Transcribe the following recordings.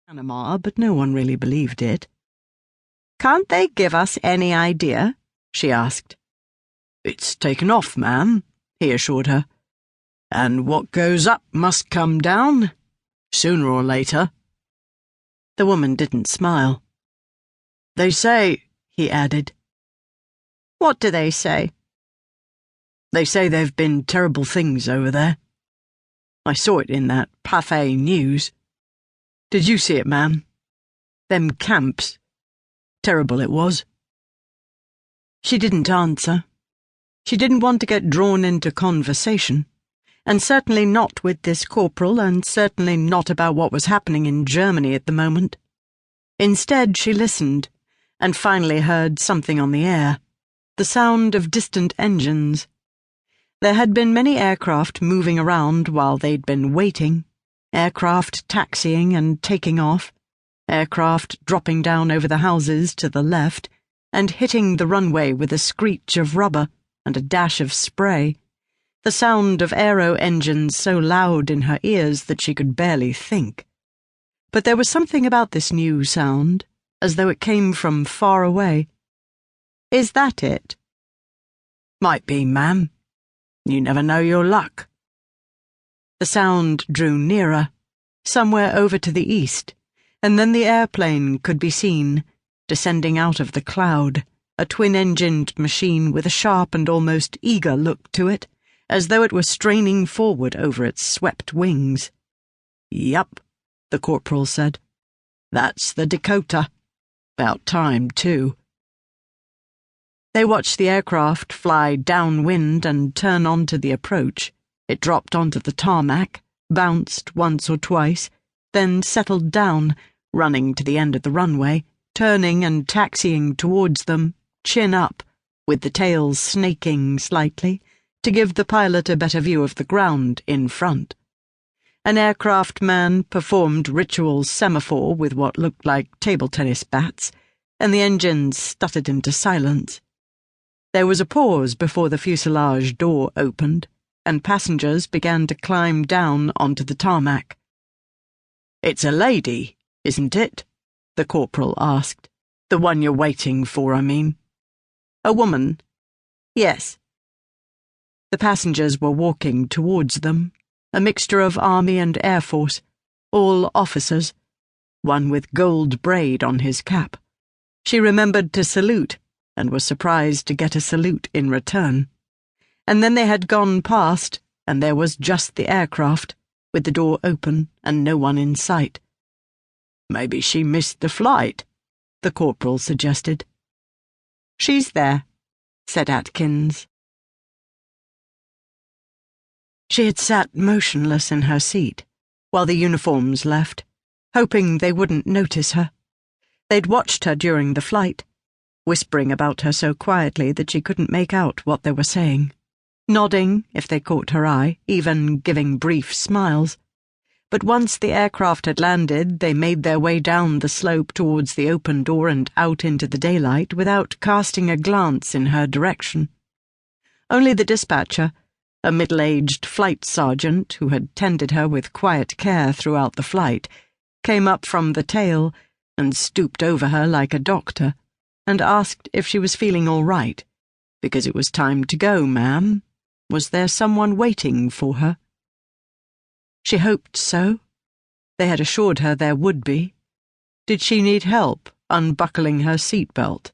Panama, but no one really believed it. "Can't they give us any idea?" she asked. "It's taken off, ma'am," he assured her. "And what goes up must come down, sooner or later." The woman didn't smile. "They say," he added. "What do they say?" "They say there've been terrible things over there. I saw it in that Pathé news. Did you see it, ma'am? Them camps. Terrible it was." She didn't answer. She didn't want to get drawn into conversation, and certainly not with this corporal, and certainly not about what was happening in Germany at the moment. Instead, she listened, and finally heard something on the air, the sound of distant engines. There had been many aircraft moving around while they'd been waiting, aircraft taxiing and taking off, aircraft dropping down over the houses to the left and hitting the runway with a screech of rubber and a dash of spray, the sound of aero engines so loud in her ears that she could barely think. But there was something about this new sound, as though it came from far away. "Is that it?" "Might be, ma'am. You never know your luck." The sound drew nearer, somewhere over to the east, and then the airplane could be seen, descending out of the cloud, a twin-engined machine with a sharp and almost eager look to it, as though it were straining forward over its swept wings. "Yup," the corporal said. "That's the Dakota. About time, too." They watched the aircraft fly downwind and turn onto the approach. It dropped onto the tarmac, bounced once or twice, then settled down, running to the end of the runway, turning and taxiing towards them, chin up, with the tails snaking slightly, to give the pilot a better view of the ground in front. An aircraft man performed ritual semaphore with what looked like table tennis bats, and the engines stuttered into silence. There was a pause before the fuselage door opened, and passengers began to climb down onto the tarmac. "It's a lady, isn't it?" the corporal asked. "The one you're waiting for, I mean." "A woman. Yes." The passengers were walking towards them, a mixture of Army and Air Force, all officers, one with gold braid on his cap. She remembered to salute, and was surprised to get a salute in return. And then they had gone past, and there was just the aircraft, with the door open and no one in sight. "Maybe she missed the flight," the corporal suggested. "She's there," said Atkins. She had sat motionless in her seat, while the uniforms left, hoping they wouldn't notice her. They'd watched her during the flight, whispering about her so quietly that she couldn't make out what they were saying, nodding if they caught her eye, even giving brief smiles. But once the aircraft had landed, they made their way down the slope towards the open door and out into the daylight without casting a glance in her direction. Only the dispatcher, a middle-aged flight sergeant who had tended her with quiet care throughout the flight, came up from the tail and stooped over her like a doctor, and asked if she was feeling all right, because it was time to go, ma'am. Was there someone waiting for her? She hoped so. They had assured her there would be. Did she need help unbuckling her seatbelt?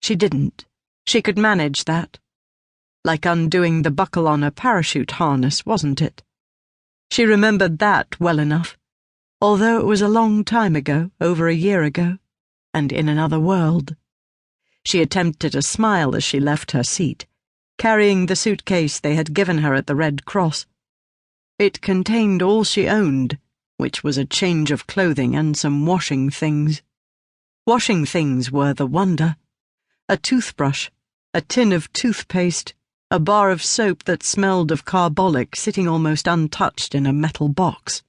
She didn't. She could manage that. Like undoing the buckle on a parachute harness, wasn't it? She remembered that well enough, although it was a long time ago, over a year ago, and in another world. She attempted a smile as she left her seat, carrying the suitcase they had given her at the Red Cross. It contained all she owned, which was a change of clothing and some washing things. Washing things were the wonder. A toothbrush, a tin of toothpaste, a bar of soap that smelled of carbolic sitting almost untouched in a metal box,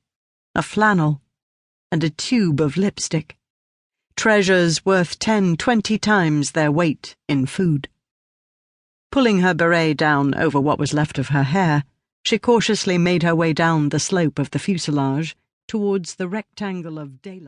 a flannel, and a tube of lipstick. Treasures worth 10-20 times their weight in food. Pulling her beret down over what was left of her hair, she cautiously made her way down the slope of the fuselage towards the rectangle of daylight.